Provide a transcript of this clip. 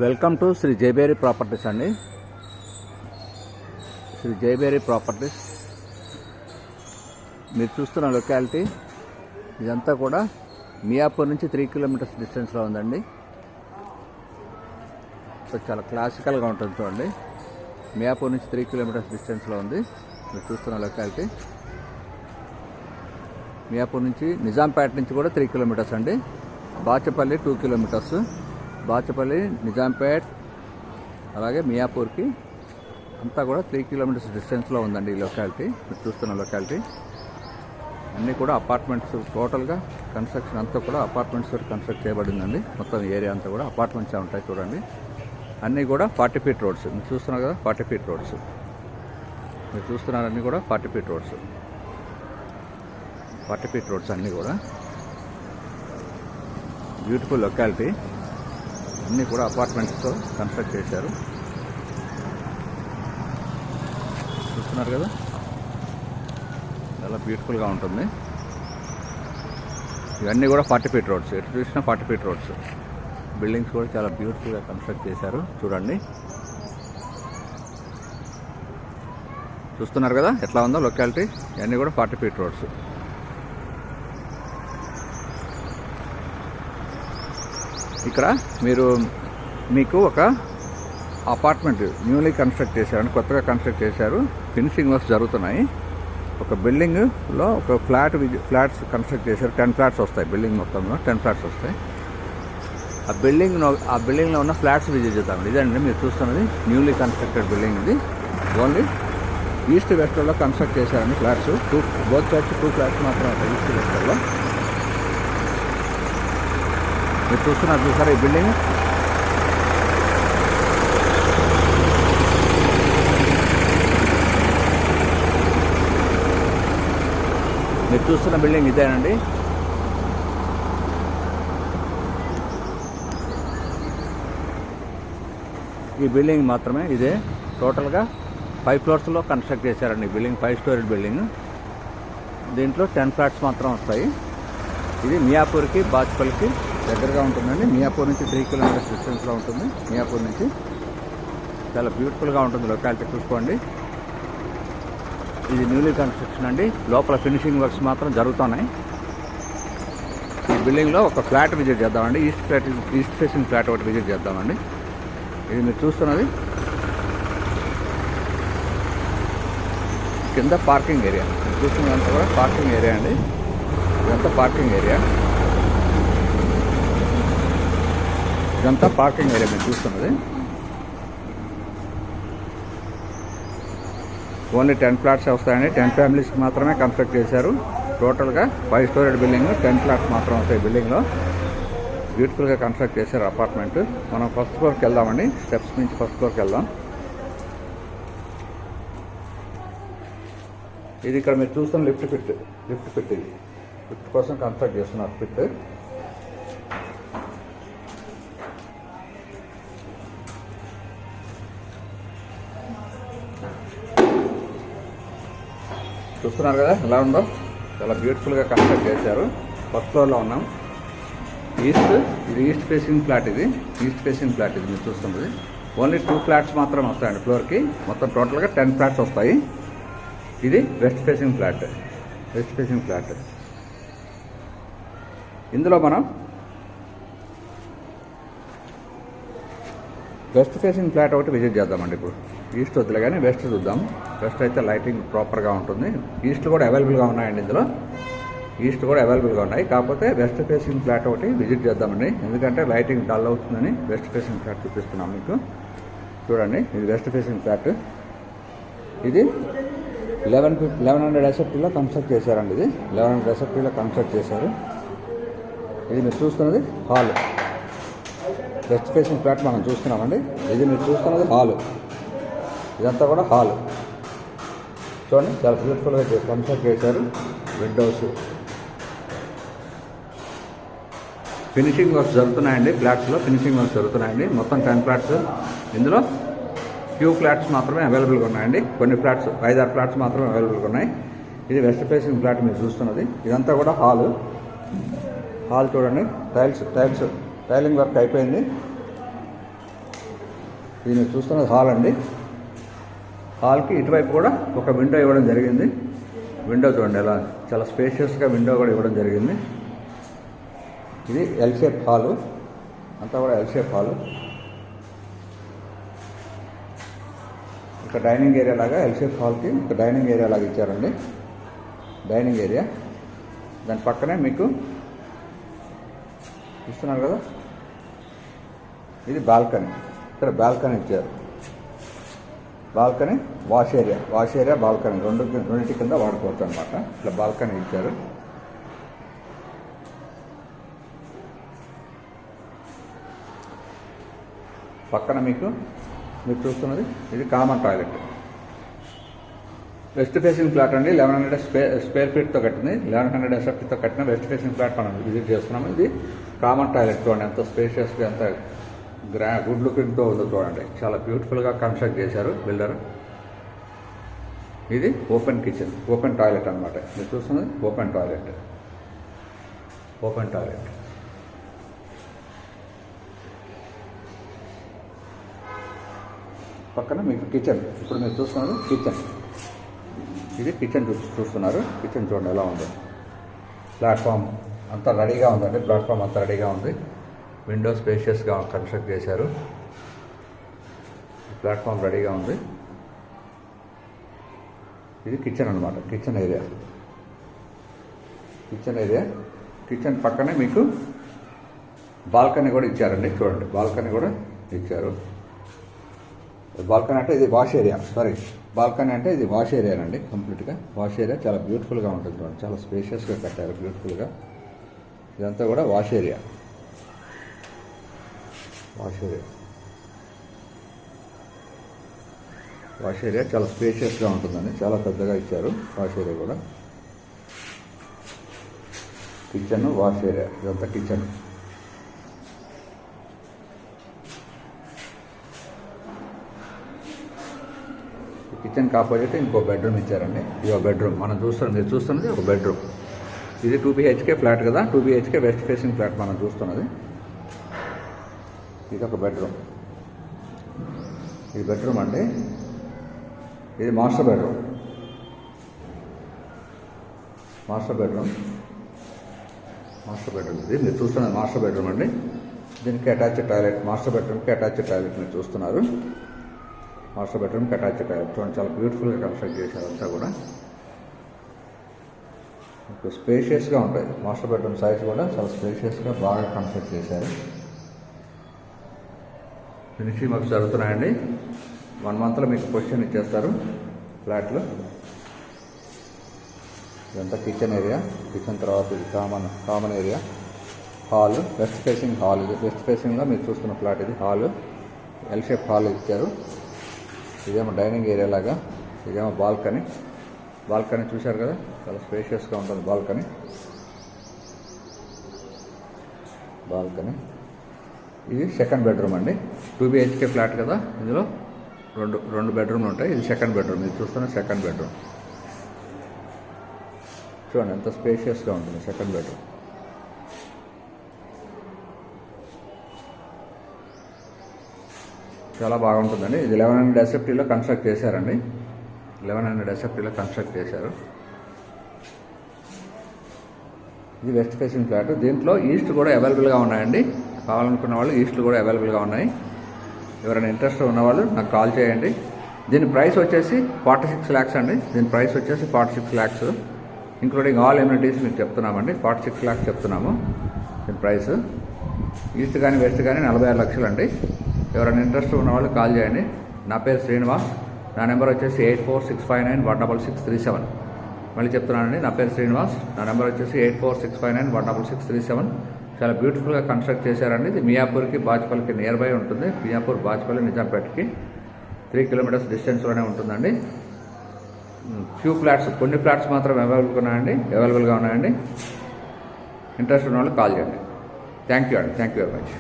Welcome to Shri Jayabheri properties అండి. Shri Jayabheri properties మీరు చూస్తున్న లొకాలిటీ ఇదంతా కూడా మియాపూర్ నుంచి 3 కిలోమీటర్స్ డిస్టెన్స్లో ఉందండి. సో చాలా క్లాసికల్గా ఉంటుంది చూడండి. మియాపూర్ నుంచి 3 కిలోమీటర్స్ డిస్టెన్స్లో ఉంది మీరు చూస్తున్న లొకాలిటీ. మియాపూర్ నుంచి నిజాంపేట నుంచి కూడా 3 కిలోమీటర్స్ అండి. బాచపల్లి 2 కిలోమీటర్స్. బాచపల్లి, నిజాంపేట్, అలాగే మియాపూర్కి అంతా కూడా 3 కిలోమీటర్స్ డిస్టెన్స్లో ఉందండి ఈ లొకాలిటీ. మీరు చూస్తున్న లొకాలిటీ అన్నీ కూడా అపార్ట్మెంట్స్, టోటల్గా కన్స్ట్రక్షన్ అంతా కూడా అపార్ట్మెంట్స్ కన్స్ట్రక్ట్ చేయబడిందండి. మొత్తం ఏరియా అంతా కూడా అపార్ట్మెంట్స్ ఉంటాయి చూడండి. అన్నీ కూడా 40 ఫీట్ రోడ్స్ మీరు చూస్తున్నారు కదా. 40 ఫీట్ రోడ్స్ మీరు చూస్తున్నారు, అన్నీ కూడా 40 ఫీట్ రోడ్స్. 40 ఫీట్ రోడ్స్ అన్నీ కూడా బ్యూటిఫుల్ లొకాలిటీ. అన్నీ కూడా అపార్ట్మెంట్స్తో కన్స్ట్రక్ట్ చేశారు చూస్తున్నారు కదా. చాలా బ్యూటిఫుల్గా ఉంటుంది. ఇవన్నీ కూడా 40 ఫీట్ రోడ్స్. ఎటు చూసినా 40 ఫీట్ రోడ్స్. బిల్డింగ్స్ కూడా చాలా బ్యూటిఫుల్గా కన్స్ట్రక్ట్ చేశారు చూడండి. చూస్తున్నారు కదా ఎట్లా ఉందో లొకాలిటీ. ఇవన్నీ కూడా 40 ఫీట్ రోడ్స్. ఇక్కడ మీకు ఒక అపార్ట్మెంట్ న్యూలీ కన్స్ట్రక్ట్ చేశారు, కొత్తగా కన్స్ట్రక్ట్ చేశారు. ఫినిషింగ్ వర్క్స్ జరుగుతున్నాయి. ఒక బిల్డింగ్లో ఒక ఫ్లాట్స్ కన్స్ట్రక్ట్ చేశారు. 10 ఫ్లాట్స్ వస్తాయి బిల్డింగ్ మొత్తంలో. 10 ఫ్లాట్స్ వస్తాయి. ఆ బిల్డింగ్లో ఉన్న ఫ్లాట్స్ విజిట్ చేద్దామండి. ఇదండి మీరు చూస్తున్నది న్యూలీ కన్స్ట్రక్టెడ్ బిల్డింగ్. ఇది ఓన్లీ ఈస్ట్ వెస్ట్లో కన్స్ట్రక్ట్ చేశారండి ఫ్లాట్స్. బోత్ సైడ్స్ 2 ఫ్లాట్స్ మాత్రం ఉంటాయి ఈస్ట్ వెస్ట్లో. మీరు చూస్తున్నారు చూసారా ఈ బిల్డింగ్. మీరు చూస్తున్న బిల్డింగ్ ఇదేనండి. ఈ బిల్డింగ్ మాత్రమే ఇదే. టోటల్గా 5 ఫ్లోర్స్లో కన్స్ట్రక్ట్ చేశారండి. Building 5 story building. దీంట్లో 10 ఫ్లాట్స్ మాత్రం వస్తాయి. ఇది మియాపూర్కి, బాచ్పల్లికి దగ్గరగా ఉంటుందండి. మియాపూర్ నుంచి 3 కిలోమీటర్స్ డిస్టెన్స్లో ఉంటుంది. మియాపూర్ నుంచి చాలా బ్యూటిఫుల్గా ఉంటుంది లొకాలిటీ. చూసుకోండి, ఇది న్యూలీ కన్స్ట్రక్షన్ అండి. లోపల ఫినిషింగ్ వర్క్స్ మాత్రం జరుగుతున్నాయి. ఈ బిల్డింగ్లో ఒక ఫ్లాట్ విజిట్ చేద్దామండి. ఈస్ట్ ఫేసింగ్ ఫ్లాట్ ఒకటి విజిట్ చేద్దామండి. ఇది మీరు చూస్తున్నది కింద పార్కింగ్ ఏరియా. చూస్తున్నదంతా కూడా పార్కింగ్ ఏరియా అండి. ఇదంతా పార్కింగ్ ఏరియా. ఇదంతా పార్కింగ్ ఏరియా మీరు చూస్తున్నది. ఓన్లీ 10 ఫ్లాట్స్ వస్తాయండి. 10 ఫ్యామిలీస్కి మాత్రమే కన్స్ట్రక్ట్ చేశారు. టోటల్గా 5 స్టోరీ బిల్డింగ్. 10 ఫ్లాట్స్ మాత్రం వస్తాయి బిల్డింగ్లో. బ్యూటిఫుల్గా కన్స్ట్రక్ట్ చేశారు అపార్ట్మెంట్. మనం ఫస్ట్ ఫ్లోర్కి వెళ్దామండి. స్టెప్స్ నుంచి ఫస్ట్ ఫ్లోర్కి వెళ్దాం. ఇది ఇక్కడ మీరు చూస్తున్న లిఫ్ట్ పిట్. ఇది లిఫ్ట్ కోసం కన్స్ట్రక్ట్ చేస్తున్నారు పిట్. చూస్తున్నారు కదా ఎలా ఉందో. చాలా బ్యూటిఫుల్గా కన్స్ట్రక్ట్ చేశారు. ఫస్ట్ ఫ్లోర్లో ఉన్నాం. ఇది ఈస్ట్ ఫేసింగ్ ఫ్లాట్. ఇది ఈస్ట్ ఫేసింగ్ ఫ్లాట్. ఇది మీరు చూస్తున్నది. ఓన్లీ 2 ఫ్లాట్స్ మాత్రం వస్తాయండి ఫ్లోర్కి. మొత్తం టోటల్గా 10 ఫ్లాట్స్ వస్తాయి. ఇది వెస్ట్ ఫేసింగ్ ఫ్లాట్. ఇందులో మనం వెస్ట్ ఫేసింగ్ ఫ్లాట్ ఒకటి విజిట్ చేద్దామండి. ఇప్పుడు ఈస్ట్ వద్దులే కానీ వెస్ట్ చూద్దాం. వెస్ట్ అయితే లైటింగ్ ప్రాపర్గా ఉంటుంది. ఈస్ట్ కూడా అవైలబుల్గా ఉన్నాయండి. ఇందులో ఈస్ట్ కూడా అవైలబుల్గా ఉన్నాయి. కాకపోతే వెస్ట్ ఫేసింగ్ ఫ్లాట్ ఒకటి విజిట్ చేద్దామండి. ఎందుకంటే లైటింగ్ డల్ అవుతుందని వెస్ట్ ఫేసింగ్ ఫ్లాట్ చూపిస్తున్నాం మీకు. చూడండి, ఇది వెస్ట్ ఫేసింగ్ ఫ్లాట్. ఇది 1100 SFTలో కన్స్ట్రక్ట్ చేశారండి. ఇది 1100 SFTలో కన్స్ట్రక్ట్ చేశారు. ఇది మీరు చూస్తున్నది హాల్. వెస్ట్ ఫేసింగ్ ఫ్లాట్ మనం చూస్తున్నామండి. ఇది మీరు చూస్తున్నది హాల్. ఇదంతా కూడా హాల్. చూడండి, చాలా బ్యూటిఫుల్గా కన్స్ట్రక్ట్ చేశారు. విండోస్, ఫినిషింగ్ వర్క్స్ జరుగుతున్నాయండి. ఫ్లాట్స్లో ఫినిషింగ్ వర్క్స్ జరుగుతున్నాయండి. మొత్తం 10 ఫ్లాట్స్. ఇందులో ఫ్యూ ఫ్లాట్స్ మాత్రమే అవైలబుల్గా ఉన్నాయండి. కొన్ని ఫ్లాట్స్ 5-6 ఫ్లాట్స్ మాత్రమే అవైలబుల్గా ఉన్నాయి. ఇది వెస్ట్ ఫేసింగ్ ఫ్లాట్ మీరు చూస్తున్నది. ఇదంతా కూడా హాల్. చూడండి, టైలింగ్ వర్క్ అయిపోయింది. ఇది మీరు చూస్తున్నది హాల్ అండి. హాల్కి ఇటువైపు కూడా ఒక విండో ఇవ్వడం జరిగింది. విండో చూడండి ఎలా చాలా స్పేషియస్గా విండో కూడా ఇవ్వడం జరిగింది. ఇది ఎల్ షేప్ హాలు, అంతా కూడా ఎల్ షేప్ హాలు. ఒక డైనింగ్ ఏరియా లాగా ఎల్ షేప్ హాల్కి ఒక డైనింగ్ ఏరియా లాగా ఇచ్చారండి. డైనింగ్ ఏరియా దాని పక్కనే మీకు ఇస్తున్నారు కదా, ఇది బాల్కనీ. ఇక్కడ బాల్కనీ ఇచ్చారు. బాల్కనీ వాష్ ఏరియా బాల్కనీ రెండింటి కింద వాడుకోవచ్చు అనమాట. ఇట్లా బాల్కనీ ఇచ్చారు. పక్కన మీరు చూస్తున్నది ఇది common toilet. West facing flat అండి. 1100 స్క్వేర్ ఫీట్తో కట్టింది. 1100 SFTతో కట్టిన వెస్ట్ ఫేసింగ్ ఫ్లాట్ మనం విజిట్ చేస్తున్నాము. ఇది కామన్ టాయిలెట్ చూడండి, ఎంత స్పేషియస్గా ఎంత గుడ్ లుకింగ్తో ఉందో చూడండి. చాలా బ్యూటిఫుల్గా కన్స్ట్రక్ట్ చేశారు బిల్డర్. ఇది ఓపెన్ కిచెన్, ఓపెన్ టాయిలెట్ అనమాట. మీరు చూస్తున్నది ఓపెన్ టాయిలెట్. పక్కన మీకు కిచెన్. ఇప్పుడు మీరు చూస్తున్నారు కిచెన్. ఇది కిచెన్ చూస్తున్నారు. కిచెన్ చూడండి ఎలా ఉందో. ప్లాట్ఫామ్ అంతా రెడీగా ఉందండి. ప్లాట్ఫామ్ అంతా రెడీగా ఉంది. విండో స్పేషియస్గా కన్స్ట్రక్ట్ చేశారు. ప్లాట్ఫామ్ రెడీగా ఉంది. ఇది కిచెన్ అనమాట. Kitchen area. కిచెన్ పక్కనే మీకు బాల్కనీ కూడా ఇచ్చారండి. చూడండి బాల్కనీ కూడా ఇచ్చారు. బాల్కనీ అంటే ఇది వాష్ ఏరియా. బాల్కనీ అంటే ఇది వాష్ ఏరియానండి. కంప్లీట్గా వాష్ ఏరియా చాలా బ్యూటిఫుల్గా ఉంటుంది చూడండి. చాలా స్పేషియస్గా కట్టారు బ్యూటిఫుల్గా. ఇదంతా కూడా వాష్ ఏరియా. వాష్ ఏరియా చాలా స్పేషియస్గా ఉంటుందండి. చాలా పెద్దగా ఇచ్చారు వాష్ ఏరియా కూడా. కిచెన్, వాష్ ఏరియా, ఇదంతా కిచెన్. కిచెన్కి ఆపోజిట్ ఇంకో బెడ్రూమ్ ఇచ్చారండి. ఇది బెడ్రూమ్ మీరు చూస్తున్నది ఒక బెడ్రూమ్. ఇది 2 BHK ఫ్లాట్ కదా. 2 BHK వెస్ట్ ఫేసింగ్ ఫ్లాట్ మనం చూస్తున్నది. ఇది ఒక బెడ్రూమ్. ఇది బెడ్రూమ్ అండి. ఇది మాస్టర్ బెడ్రూమ్. ఇది మీరు చూస్తున్నది మాస్టర్ బెడ్రూమ్ అండి. దీనికి అటాచ్డ్ టాయిలెట్. మాస్టర్ బెడ్రూమ్కి అటాచ్డ్ టాయిలెట్ మీరు చూస్తున్నారు. మాస్టర్ బెడ్రూమ్కి అటాచ్డ్ టాయిలెట్ చూడండి. చాలా బ్యూటిఫుల్గా కన్స్ట్రక్ట్ చేశారు. అంతా కూడా మీకు స్పేషియస్గా ఉంటాయి. మాస్టర్ బెడ్రూమ్ సైజ్ కూడా చాలా స్పేషియస్గా బాగా కన్స్ట్రక్ట్ చేశారు. ఫినిషింగ్ వర్క్స్ జరుగుతున్నాయండి. 1 మంత్లో మీకు పొజిషన్ ఇచ్చేస్తారు ఫ్లాట్లో. ఇదంతా కిచెన్ ఏరియా. కిచెన్ తర్వాత ఇది common area. Hall, west facing hall. ఇది వెస్ట్ ఫేసింగ్లో మీరు చూస్తున్న ఫ్లాట్. ఇది హాల్, ఎల్ షేప్ హాల్ ఇచ్చారు. ఇదేమో డైనింగ్ ఏరియా లాగా. ఇదేమో బాల్కనీ చూశారు కదా, చాలా స్పేషియస్గా ఉంటుంది బాల్కనీ. ఇది సెకండ్ బెడ్రూమ్ అండి. 2 BHK ఫ్లాట్ కదా. ఇందులో రెండు బెడ్రూమ్లు ఉంటాయి. ఇది సెకండ్ బెడ్రూమ్. ఇది చూస్తున్న సెకండ్ బెడ్రూమ్ చూడండి ఎంత స్పేషియస్గా ఉంటుంది సెకండ్ బెడ్రూమ్. చాలా బాగుంటుందండి. ఇది 1100 SFTలో కన్స్ట్రక్ట్ చేశారండి. 1100 SFTలో కన్స్ట్రక్ట్ చేశారు. ఇది వెస్ట్ ఫేసింగ్ ఫ్లాట్. దీంట్లో ఈస్ట్ కూడా అవైలబుల్గా ఉన్నాయండి. కావాలనుకున్న వాళ్ళు ఈస్ట్లు కూడా అవైలబుల్గా ఉన్నాయి. ఎవరైనా ఇంట్రెస్ట్ ఉన్నవాళ్ళు నాకు కాల్ చేయండి. దీని ప్రైస్ వచ్చేసి 46 lakhs అండి. దీని ప్రైస్ వచ్చేసి 46 lakhs ఇంక్లూడింగ్ ఆల్ ఎమ్యూనిటీస్ మీకు చెప్తున్నామండి. 46 lakhs చెప్తున్నాము దీని ప్రైస్. ఈస్ట్ కానీ వెస్ట్ కానీ 46 లక్షలు అండి. ఎవరైనా ఇంట్రెస్ట్ ఉన్న వాళ్ళు కాల్ చేయండి. నా పేరు శ్రీనివాస్. నా నెంబర్ వచ్చేసి 8465916637. మళ్ళీ చెప్తున్నానండి, నా పేరు శ్రీనివాస్. నా నెంబర్ వచ్చేసి 8465916637. చాలా బ్యూటిఫుల్గా కన్స్ట్రక్ట్ చేశారండి. ఇది మియాపూర్కి బాజ్పల్లికి నియర్ బై ఉంటుంది. మియాపూర్, బాజ్పల్లి, నిజాంపేటకి 3 kilometers డిస్టెన్స్లోనే ఉంటుందండి. కొన్ని ఫ్లాట్స్ మాత్రం అవైలబుల్గా ఉన్నాయండి. ఇంట్రెస్ట్ ఉన్న వాళ్ళు కాల్ చేయండి. Thank you very much.